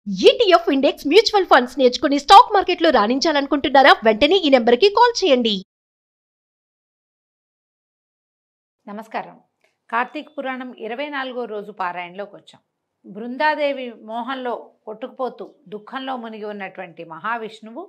ETF index mutual funds నేర్చుకుని stock మార్కెట్లో రాణించాలనుకుంటున్నారా? వెంటనే ఈ నెంబర్కి కాల్ చేయండి. నమస్కారం. కార్తీక పురాణం 24వ రోజు పారాయణలోకి వచ్చాం. బృందాదేవి మోహంలో కొట్టుకుపోతూ దుఃఖంలో మునిగి ఉన్నటువంటి మహావిష్ణువు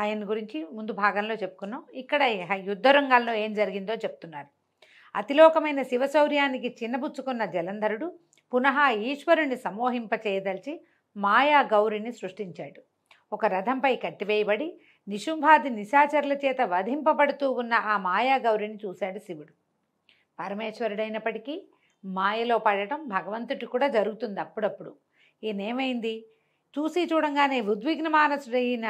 ఆయన గురించి ముందు భాగంలో చెప్పుకున్నాం. ఇక్కడ యుద్ధ రంగాల్లో ఏం జరిగిందో చెప్తున్నారు. అతిలోకమైన శివశౌర్యానికి చిన్నబుచ్చుకున్న జలంధరుడు పునః ఈశ్వరుని సమోహింపచేయదలిచి మాయా గౌరిని సృష్టించాడు. ఒక రథంపై కట్టివేయబడి నిశుంభాది నిశాచరుల చేత వధింపబడుతూ ఉన్న ఆ మాయా గౌరిని చూశాడు శివుడు. పరమేశ్వరుడైనప్పటికీ మాయలో పడటం భగవంతుడికి కూడా జరుగుతుంది అప్పుడప్పుడు. ఈయనేమైంది, చూసి చూడంగానే ఉద్విగ్న మానసుడైన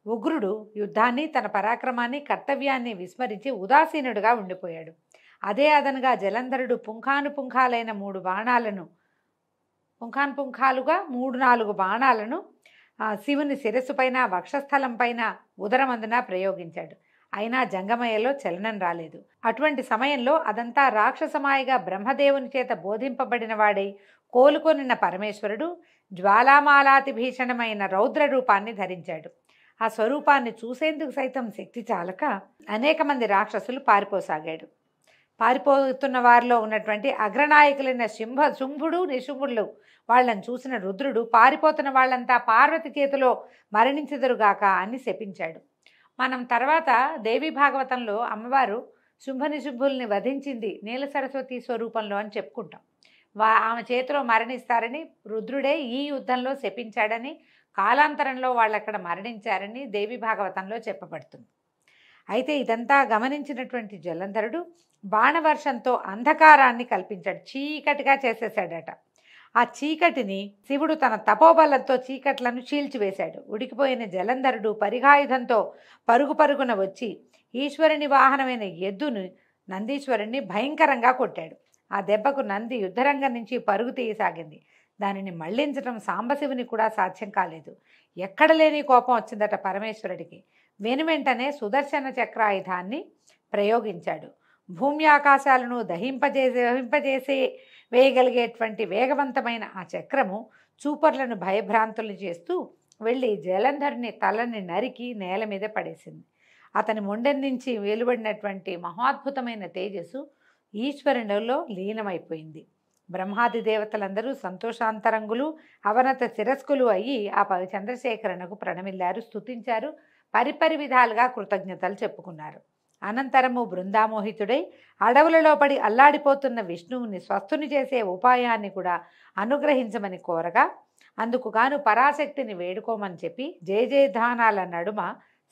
ఉగ్రుడు యుద్ధాన్ని, తన పరాక్రమాన్ని, కర్తవ్యాన్ని విస్మరించి ఉదాసీనుడుగా ఉండిపోయాడు. అదే అదనుగా జలంధరుడు పుంఖానుపుంఖాలైన 3-4 బాణాలను శివుని శిరస్సు పైన, వక్షస్థలం పైన, ఉదరమందున ప్రయోగించాడు. అయినా జంగమయ్యలో చలనం రాలేదు. అటువంటి సమయంలో అదంతా రాక్షసమాయగా బ్రహ్మదేవుని చేత బోధింపబడిన వాడై కోలుకొనిన పరమేశ్వరుడు జ్వాలామాలాతి భీషణమైన రౌద్ర రూపాన్ని ధరించాడు. ఆ స్వరూపాన్ని చూసేందుకు సైతం శక్తి చాలక అనేక మంది రాక్షసులు పారిపోతున్న వారిలో ఉన్నటువంటి అగ్రనాయకులైన శుంభుడు, నిశుంభుడు వాళ్ళని చూసిన రుద్రుడు పారిపోతున్న వాళ్ళంతా పార్వతి చేతిలో మరణించెదరుగాక అని శపించాడు. మనం తర్వాత దేవి భాగవతంలో అమ్మవారు శుంభనిశుంభుల్ని వధించింది నీల సరస్వతి స్వరూపంలో అని చెప్పుకుంటాం. ఆమె చేతిలో మరణిస్తారని రుద్రుడే ఈ యుద్ధంలో శపించాడని, కాలాంతరంలో వాళ్ళు అక్కడ మరణించారని దేవి భాగవతంలో చెప్పబడుతుంది. అయితే ఇదంతా గమనించినటువంటి జలంధరుడు బాణవర్షంతో అంధకారాన్ని కల్పించాడు, చీకటిగా చేసేసాడట. ఆ చీకటిని శివుడు తన తపోబలంతో చీకట్లను చీల్చివేశాడు. ఉడికిపోయిన జలంధరుడు పరిఘాయుధంతో పరుగున వచ్చి ఈశ్వరుని వాహనమైన ఎద్దును నందీశ్వరుణ్ణి భయంకరంగా కొట్టాడు. ఆ దెబ్బకు నంది యుద్ధరంగం నుంచి పరుగు తీయసాగింది. దానిని మళ్లించడం సాంబశివుని కూడా సాధ్యం కాలేదు. ఎక్కడ లేని కోపం వచ్చిందట పరమేశ్వరుడికి. వెనువెంటనే చక్రాయుధాన్ని ప్రయోగించాడు. భూమి ఆకాశాలను దహింపజేసే వేయగలిగేటువంటి వేగవంతమైన ఆ చక్రము చూపర్లను భయభ్రాంతులు చేస్తూ వెళ్ళి జలంధరుని తలని నరికి నేల మీద పడేసింది. అతని మొండెం నుంచి వెలువడినటువంటి మహాద్భుతమైన తేజస్సు ఈశ్వరునిలో లీనమైపోయింది. బ్రహ్మాది దేవతలందరూ సంతోషాంతరంగులు, అవనత శిరస్కులు అయ్యి ఆ చంద్రశేఖరునకు ప్రణమిల్లారు, స్తుతించారు, పరిపరి విధాలుగా కృతజ్ఞతలు చెప్పుకున్నారు. అనంతరము బృందామోహితుడై అడవులలో పడి అల్లాడిపోతున్న విష్ణువుని స్వస్థుని చేసే ఉపాయాన్ని కూడా అనుగ్రహించమని కోరగా అందుకు గాను పరాశక్తిని వేడుకోమని చెప్పి జయజయధానాల నడుమ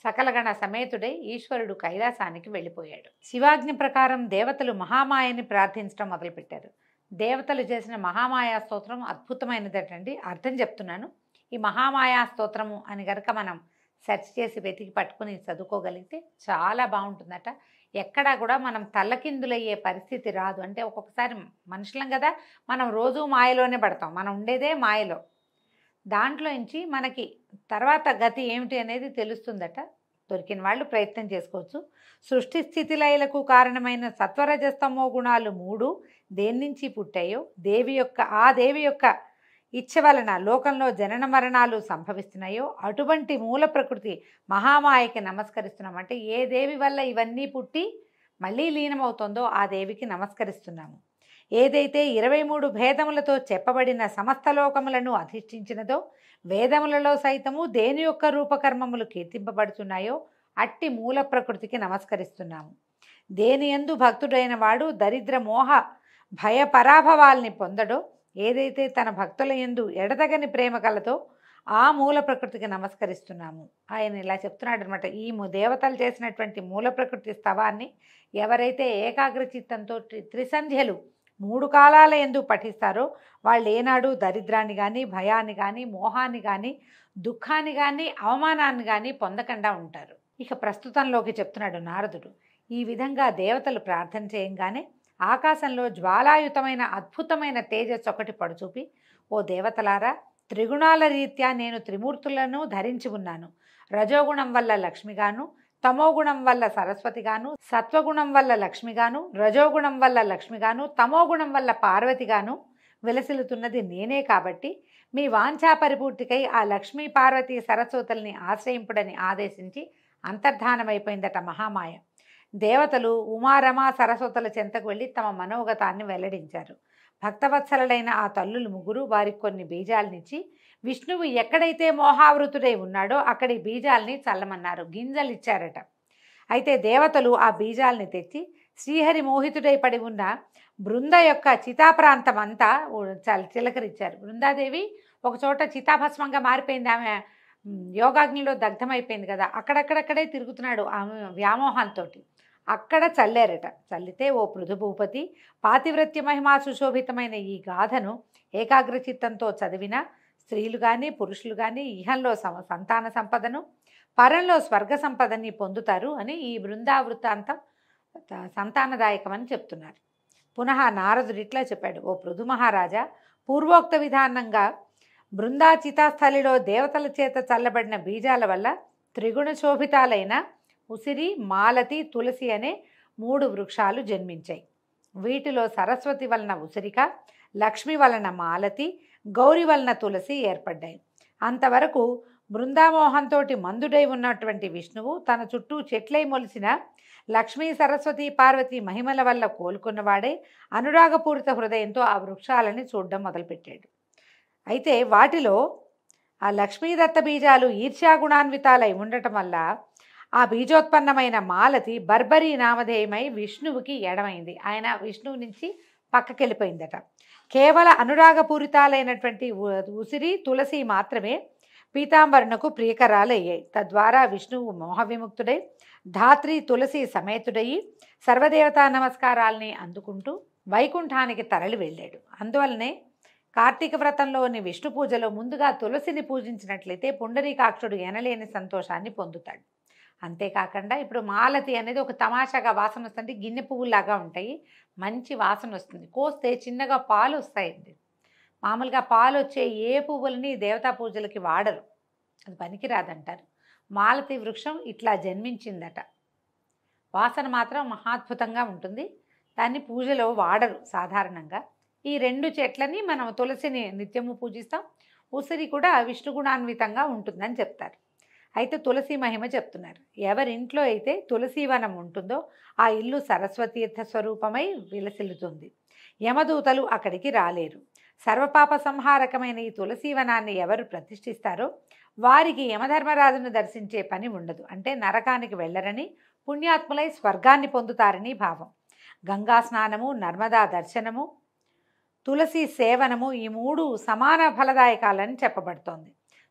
సకలగణ సమేతుడై ఈశ్వరుడు కైలాసానికి వెళ్ళిపోయాడు. శివాజ్ఞ ప్రకారం దేవతలు మహామాయని ప్రార్థించడం మొదలుపెట్టారు. దేవతలు చేసిన మహామాయా స్తోత్రం అద్భుతమైనదటండి. అర్థం చెప్తున్నాను. ఈ మహామాయా స్తోత్రము అని కనుక మనం సెర్చ్ చేసి వెతికి పట్టుకుని చదువుకోగలిగితే చాలా బాగుంటుందట. ఎక్కడా కూడా మనం తల్లకిందులయ్యే పరిస్థితి రాదు. అంటే ఒక్కొక్కసారి మనుషులం కదా, మనం రోజు మాయలోనే పడతాం, మనం ఉండేదే మాయలో. దాంట్లో నుంచి మనకి తర్వాత గతి ఏమిటి అనేది తెలుస్తుందట. దొరికిన వాళ్ళు ప్రయత్నం చేసుకోవచ్చు. సృష్టి స్థితి లయలకు కారణమైన సత్వరజస్తమో గుణాలు 3 దేని నుంచి పుట్టాయో ఆ దేవి యొక్క ఇచ్చ వలన లోకంలో జనన మరణాలు సంభవిస్తున్నాయో అటువంటి మూల ప్రకృతి మహామాయకి నమస్కరిస్తున్నాం. అంటే ఏ దేవి వల్ల ఇవన్నీ పుట్టి మళ్ళీ లీనమవుతుందో ఆ దేవికి నమస్కరిస్తున్నాము. ఏదైతే 23 భేదములతో చెప్పబడిన సమస్త లోకములను అధిష్ఠించినదో, వేదములలో సైతము దేని యొక్క రూపకర్మములు కీర్తింపబడుతున్నాయో అట్టి మూల ప్రకృతికి నమస్కరిస్తున్నాము. దేని యందు భక్తుడైన వాడు దరిద్ర మోహ భయ పరాభవాల్ని పొందడో, ఏదైతే తన భక్తుల యందు ఎడతగని ప్రేమ కలతో ఆ మూల ప్రకృతికి నమస్కరిస్తున్నాము. ఆయన ఇలా చెప్తున్నాడు అనమాట. ఈ దేవతలు చేసినటువంటి మూల ప్రకృతి స్తవాన్ని ఎవరైతే ఏకాగ్ర చిత్తంతో త్రిసంధ్యలు 3 కాలాల యందు పఠిస్తారో వాళ్ళు ఏనాడు దరిద్రాన్ని కానీ, భయాన్ని కానీ, మోహాన్ని కానీ, దుఃఖాన్ని కానీ, అవమానాన్ని కానీ పొందకుండా ఉంటారు. ఇక ప్రస్తుతంలోకి చెప్తున్నాడు నారదుడు. ఈ విధంగా దేవతలు ప్రార్థన చేయంగానే ఆకాశంలో జ్వాలాయుతమైన అద్భుతమైన తేజస్సు ఒకటి పడుచూపి, ఓ దేవతలారా, త్రిగుణాల రీత్యా నేను త్రిమూర్తులను ధరించి ఉన్నాను. రజోగుణం వల్ల లక్ష్మిగాను, తమోగుణం వల్ల సరస్వతిగాను, సత్వగుణం వల్ల లక్ష్మిగాను, రజోగుణం వల్ల లక్ష్మిగాను, తమోగుణం వల్ల పార్వతిగాను విలసిల్లుతున్నది నేనే. కాబట్టి మీ వాంఛా పరిపూర్తికై ఆ లక్ష్మీ పార్వతీ సరస్వతుల్ని ఆశ్రయింపుడని ఆదేశించి అంతర్ధానమైపోయిందట మహామాయ. దేవతలు ఉమారమ సరస్వతుల చెంతకు వెళ్ళి తమ మనోగతాన్ని వెల్లడించారు. భక్తవత్సలుడైన ఆ తల్లులు ముగ్గురు వారికి కొన్ని బీజాలనిచ్చి విష్ణువు ఎక్కడైతే మోహావృతుడై ఉన్నాడో అక్కడి బీజాల్ని చల్లమన్నారు. గింజలు ఇచ్చారట. అయితే దేవతలు ఆ బీజాల్ని తెచ్చి శ్రీహరి మోహితుడై పడి ఉన్న బృంద యొక్క చితాప్రాంతం అంతా చిలకరించారు. బృందాదేవి ఒక చోట చితాభస్మంగా మారిపోయింది. ఆమె యోగాగ్నిలో దగ్ధమైపోయింది కదా, అక్కడక్కడక్కడే తిరుగుతున్నాడు ఆమె వ్యామోహాలతో. అక్కడ చల్లారట. చల్లితే ఓ పృథుభూపతి, పాతివ్రత్య మహిమా సుశోభితమైన ఈ గాథను ఏకాగ్రచిత్తంతో చదివిన స్త్రీలు కానీ పురుషులు కానీ ఇహంలో సంతాన సంపదను, పరంలో స్వర్గ సంపదని పొందుతారు అని ఈ బృందావృత్తాంతం సంతానదాయకమని చెప్తున్నారు. పునః నారదుడు ఇట్లా చెప్పాడు: ఓ పృథు మహారాజా, పూర్వోక్త విధానంగా బృందాచితాస్థలిలో దేవతల చేత చల్లబడిన బీజాల వల్ల త్రిగుణ శోభితాలైన ఉసిరి, మాలతి, తులసి అనే 3 వృక్షాలు జన్మించాయి. వీటిలో సరస్వతి వలన ఉసిరిక, లక్ష్మి వలన మాలతి, గౌరి వలన తులసి ఏర్పడ్డాయి. అంతవరకు బృందామోహంతో మందుడై ఉన్నటువంటి విష్ణువు తన చుట్టూ చెట్లై మొలిసిన లక్ష్మీ సరస్వతి పార్వతి మహిమల వల్ల కోలుకున్నవాడే అనురాగపూరిత హృదయంతో ఆ వృక్షాలని చూడడం మొదలుపెట్టాడు. అయితే వాటిలో ఆ లక్ష్మీదత్త బీజాలు ఈర్ష్యాగుణాన్వితాలై ఉండటం వల్ల ఆ బీజోత్పన్నమైన మాలతి బర్బరీ నామధేయమై విష్ణువుకి ఎడమైంది. ఆయన విష్ణువు నుంచి పక్కకెళ్ళిపోయిందట. కేవల అనురాగపూరితాలైనటువంటి ఉసిరి, తులసి మాత్రమే పీతాంబరునకు ప్రియకరాలయ్యాయి. తద్వారా విష్ణువు మోహవిముక్తుడై ధాత్రి తులసి సమేతుడయి సర్వదేవతా నమస్కారాల్ని అందుకుంటూ వైకుంఠానికి తరలి వెళ్ళాడు. అందువల్లనే కార్తీక వ్రతంలోని విష్ణు పూజలో ముందుగా తులసిని పూజించినట్లయితే పుండరీకాక్షుడు ఎనలేని సంతోషాన్ని పొందుతాడు. అంతేకాకుండా ఇప్పుడు మాలతి అనేది ఒక తమాషాగా వాసన వస్తుంది. గిన్నె పువ్వులాగా ఉంటాయి, మంచి వాసన వస్తుంది. కోస్తే చిన్నగా పాలు వస్తాయండి. మామూలుగా పాలు వచ్చే ఏ పువ్వులని దేవతా పూజలకి వాడరు, అది పనికిరాదంటారు. మాలతి వృక్షం ఇట్లా జన్మించిందట. వాసన మాత్రం మహాద్భుతంగా ఉంటుంది. దాన్ని పూజలో వాడరు సాధారణంగా. ఈ 2 చెట్లని మనం తులసిని నిత్యము పూజిస్తాం. ఉసిరి కూడా విష్ణుగుణాన్వితంగా ఉంటుందని చెప్తారు. అయితే తులసి మహిమ చెప్తున్నారు. ఎవరింట్లో అయితే తులసీవనం ఉంటుందో ఆ ఇల్లు సరస్వతీర్థ స్వరూపమై విలసిల్లుతుంది. యమదూతలు అక్కడికి రాలేరు. సర్వపాప సంహారకమైన ఈ తులసీవనాన్ని ఎవరు ప్రతిష్ఠిస్తారో వారికి యమధర్మరాజును దర్శించే పని ఉండదు. అంటే నరకానికి వెళ్ళరని, పుణ్యాత్ములై స్వర్గాన్ని పొందుతారని భావం. గంగా స్నానము, నర్మదా దర్శనము, తులసి సేవనము ఈ 3 సమాన ఫలదాయకాలని చెప్పబడుతోంది.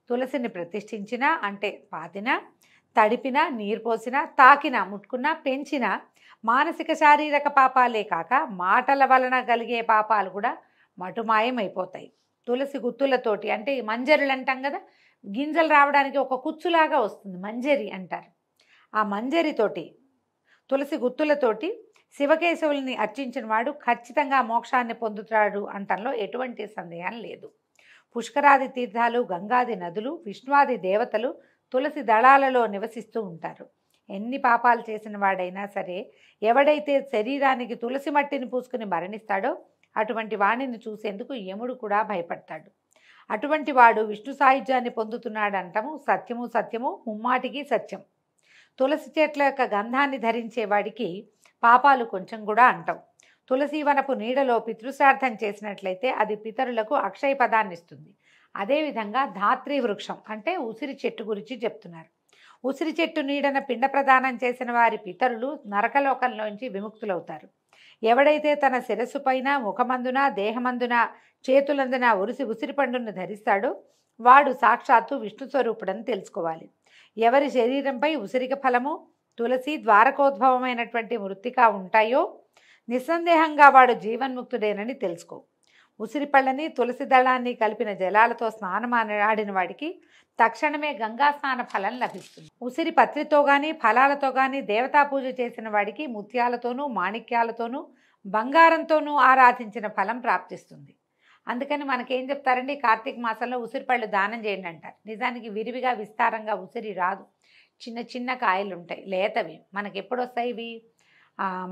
తులసిని ప్రతిష్ఠించిన అంటే పాతిన, తడిపిన, నీరు పోసిన, తాకిన, ముట్టుకున్న, పెంచిన మానసిక శారీరక పాపాలే కాక మాటల వలన కలిగే పాపాలు కూడా మటుమాయమైపోతాయి. తులసి గుత్తులతోటి అంటే మంజరులు అంటాం కదా, గింజలు రావడానికి ఒక కుచ్చులాగా వస్తుంది, మంజరి అంటారు. ఆ మంజరితోటి తులసి గుత్తులతోటి శివకేశవుల్ని అర్చించిన వాడు ఖచ్చితంగా మోక్షాన్ని పొందుతాడు అంటంలో ఎటువంటి సందేహం లేదు. పుష్కరాది తీర్థాలు, గంగాది నదులు, విష్ణువాది దేవతలు తులసి దళాలలో నివసిస్తూ ఉంటారు. ఎన్ని పాపాలు చేసిన వాడైనా సరే, ఎవడైతే శరీరానికి తులసి మట్టిని పూసుకుని మరణిస్తాడో అటువంటి వాణిని చూసేందుకు యముడు కూడా భయపడతాడు. అటువంటి వాడు విష్ణు సాయుధ్యాన్ని పొందుతున్నాడంటాము సత్యము సత్యము, ముమ్మాటికి సత్యం. తులసి చెట్ల యొక్క గంధాన్ని ధరించే వాడికి పాపాలు కొంచెం కూడా అంటావు. తులసీవనపు నీడలో పితృశ్రార్థం చేసినట్లయితే అది పితరులకు అక్షయ పదాన్ని ఇస్తుంది. అదేవిధంగా ధాత్రి వృక్షం అంటే ఉసిరి చెట్టు గురించి చెప్తున్నారు. ఉసిరి చెట్టు నీడన పిండ ప్రదానం చేసిన వారి పితరులు నరకలోకంలోంచి విముక్తులవుతారు. ఎవడైతే తన శిరస్సు పైన, ముఖమందున, దేహమందున, చేతులందున ఉసిరి పండును ధరిస్తాడో వాడు సాక్షాత్తు విష్ణు స్వరూపుడని తెలుసుకోవాలి. ఎవరి శరీరంపై ఉసిరిక ఫలము, తులసి, ద్వారకోద్భవమైనటువంటి మృత్తిక ఉంటాయో నిస్సందేహంగా వాడు జీవన్ముక్తుడేనని తెలుసుకో. ఉసిరి పళ్ళని, తులసి దళాన్ని కలిపిన జలాలతో స్నానమాడిన వాడికి తక్షణమే గంగా స్నాన ఫలం లభిస్తుంది. ఉసిరి పత్రితో కానీ ఫలాలతో కానీ దేవతా పూజ చేసిన వాడికి ముత్యాలతోనూ, మాణిక్యాలతోనూ, బంగారంతోనూ ఆరాధించిన ఫలం ప్రాప్తిస్తుంది. అందుకని మనకేం చెప్తారండి, కార్తీక మాసంలో ఉసిరిపళ్ళు దానం చేయండి అంటారు. నిజానికి విరివిగా విస్తారంగా ఉసిరి రాదు, చిన్న చిన్న కాయలు ఉంటాయి, లేతవి. మనకి ఎప్పుడు వస్తాయి ఇవి?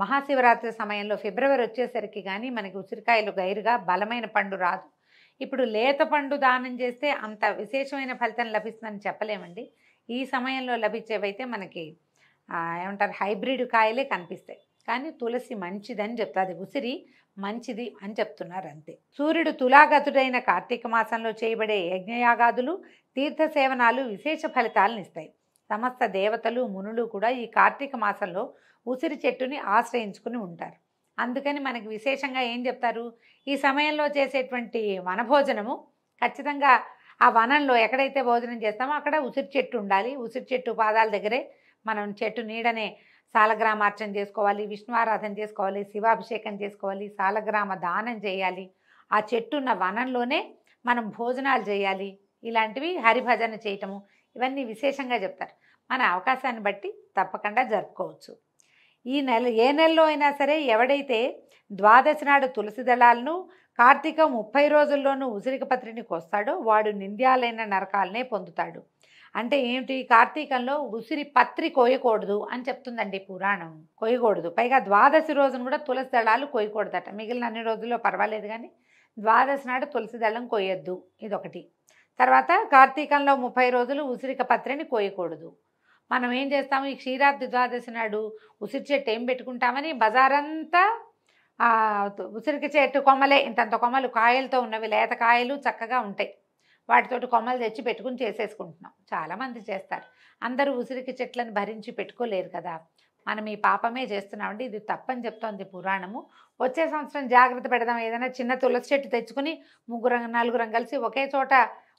మహాశివరాత్రి సమయంలో ఫిబ్రవరి వచ్చేసరికి కానీ మనకి ఉసిరికాయలు గైరుగా బలమైన పండు రాదు. ఇప్పుడు లేత పండు దానం చేస్తే అంత విశేషమైన ఫలితం లభిస్తుందని చెప్పలేమండి. ఈ సమయంలో లభించేవైతే మనకి ఏమంటారు హైబ్రిడ్ కాయలే కనిపిస్తాయి. కానీ తులసి మంచిదని చెప్తారు, ఉసిరి మంచిది అని చెప్తున్నారు అంతే. సూర్యుడు తులాగతుడైన కార్తీక మాసంలో చేయబడే యజ్ఞయాగాదులు తీర్థ సేవనాలు విశేష ఫలితాలను ఇస్తాయి. సమస్త దేవతలు మునులు కూడా ఈ కార్తీక మాసంలో ఉసిరి చెట్టుని ఆశ్రయించుకుని ఉంటారు. అందుకని మనకి విశేషంగా ఏం చెప్తారు, ఈ సమయంలో చేసేటువంటి వనభోజనము ఖచ్చితంగా ఆ వనంలో ఎక్కడైతే భోజనం చేస్తామో అక్కడ ఉసిరి చెట్టు ఉండాలి. ఉసిరి చెట్టు పాదాల దగ్గరే మనం చెట్టు నీడనే సాలగ్రామార్చన చేసుకోవాలి, విష్ణు ఆరాధన చేసుకోవాలి, శివాభిషేకం చేసుకోవాలి, సాలగ్రామ దానం చేయాలి. ఆ చెట్టున్న వనంలోనే మనం భోజనాలు చేయాలి. ఇలాంటివి హరిభజన చేయటము ఇవన్నీ విశేషంగా చెప్తారు. మన అవకాశాన్ని బట్టి తప్పకుండా జరుపుకోవచ్చు. ఈ నెల ఏ నెలలో అయినా సరే ఎవడైతే ద్వాదశి నాడు తులసి దళాలను కార్తీక 30 రోజుల్లోనూ ఉసిరిక పత్రిని కోస్తాడో వాడు నింద్యాలైన నరకాలనే పొందుతాడు. అంటే ఏమిటి, కార్తీకంలో ఉసిరి పత్రి కోయకూడదు అని చెప్తుందండి పురాణం. కోయకూడదు. పైగా ద్వాదశి రోజున కూడా తులసి దళాలు కోయకూడదట. మిగిలిన అన్ని రోజుల్లో పర్వాలేదు, కానీ ద్వాదశి నాడు తులసి దళం కోయొద్దు, ఇదొకటి. తర్వాత కార్తీకంలో 30 రోజులు ఉసిరిక పత్రిని కోయకూడదు. మనం ఏం చేస్తాము, ఈ క్షీరాబ్ది ద్వాదశి నాడు ఉసిరి చెట్టు ఏం పెట్టుకుంటామని బజారంతా ఉసిరిక చెట్టు కొమ్మలే, ఇంతంత కొమ్మలు కాయలతో ఉన్నవి, లేత కాయలు చక్కగా ఉంటాయి, వాటితోటి కొమ్మలు తెచ్చి పెట్టుకుని చేసేసుకుంటున్నాం. చాలామంది చేస్తారు. అందరూ ఉసిరికి చెట్లను భరించి పెట్టుకోలేరు కదా. మనం ఈ పాపమే చేస్తున్నామండి, ఇది తప్పని చెప్తోంది పురాణము. వచ్చే సంవత్సరం జాగ్రత్త పెడదాం. ఏదైనా చిన్న తులసి చెట్టు తెచ్చుకుని 3-4 కలిసి ఒకే చోట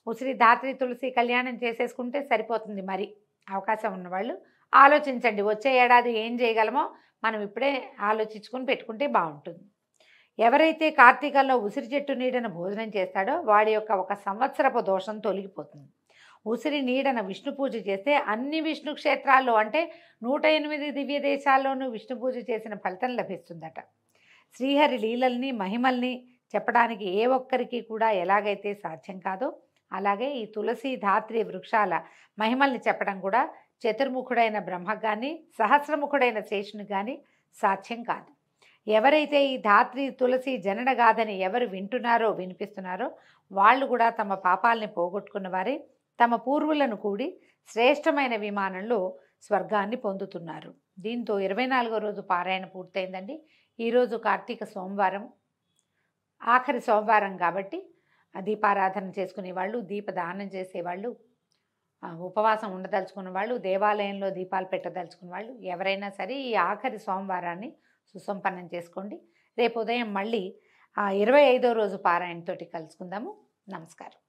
ఉసిరి ధాత్రి తులసి కళ్యాణం చేసేసుకుంటే సరిపోతుంది. మరి అవకాశం ఉన్నవాళ్ళు ఆలోచించండి. వచ్చే ఏడాది ఏం చేయగలమో మనం ఇప్పుడే ఆలోచించుకుని పెట్టుకుంటే బాగుంటుంది. ఎవరైతే కార్తీకంలో ఉసిరి చెట్టు నీడను భోజనం చేస్తాడో వాడి యొక్క 1 సంవత్సరపు దోషం తొలగిపోతుంది. ఉసిరి నీడన విష్ణు పూజ చేస్తే అన్ని విష్ణు క్షేత్రాల్లో అంటే 108 దివ్య దేశాల్లోనూ విష్ణు పూజ చేసిన ఫలితం లభిస్తుందట. శ్రీహరి లీలల్ని మహిమల్ని చెప్పడానికి ఏ ఒక్కరికి కూడా ఎలాగైతే సాధ్యం కాదో అలాగే ఈ తులసి ధాత్రి వృక్షాల మహిమల్ని చెప్పడం కూడా చతుర్ముఖుడైన బ్రహ్మకు కానీ సహస్రముఖుడైన శేషునికి కానీ సాధ్యం కాదు. ఎవరైతే ఈ ధాత్రి తులసి జననగాథని ఎవరు వింటున్నారో వినిపిస్తున్నారో వాళ్ళు కూడా తమ పాపాలని పోగొట్టుకున్న వారే తమ పూర్వులను కూడి శ్రేష్టమైన విమానంలో స్వర్గాన్ని పొందుతున్నారు. దీంతో 24వ రోజు పారాయణ పూర్తయిందండి. ఈరోజు కార్తీక సోమవారం, ఆఖరి సోమవారం కాబట్టి దీపారాధన చేసుకునే వాళ్ళు, దీపదానం చేసేవాళ్ళు, ఉపవాసం ఉండదలుచుకున్న వాళ్ళు, దేవాలయంలో దీపాలు పెట్టదలుచుకున్న వాళ్ళు ఎవరైనా సరే ఈ ఆఖరి సోమవారాన్ని సుసంపన్నం చేసుకోండి. రేపు ఉదయం మళ్ళీ 25వ రోజు పారాయణతోటి కలుసుకుందాము. నమస్కారం.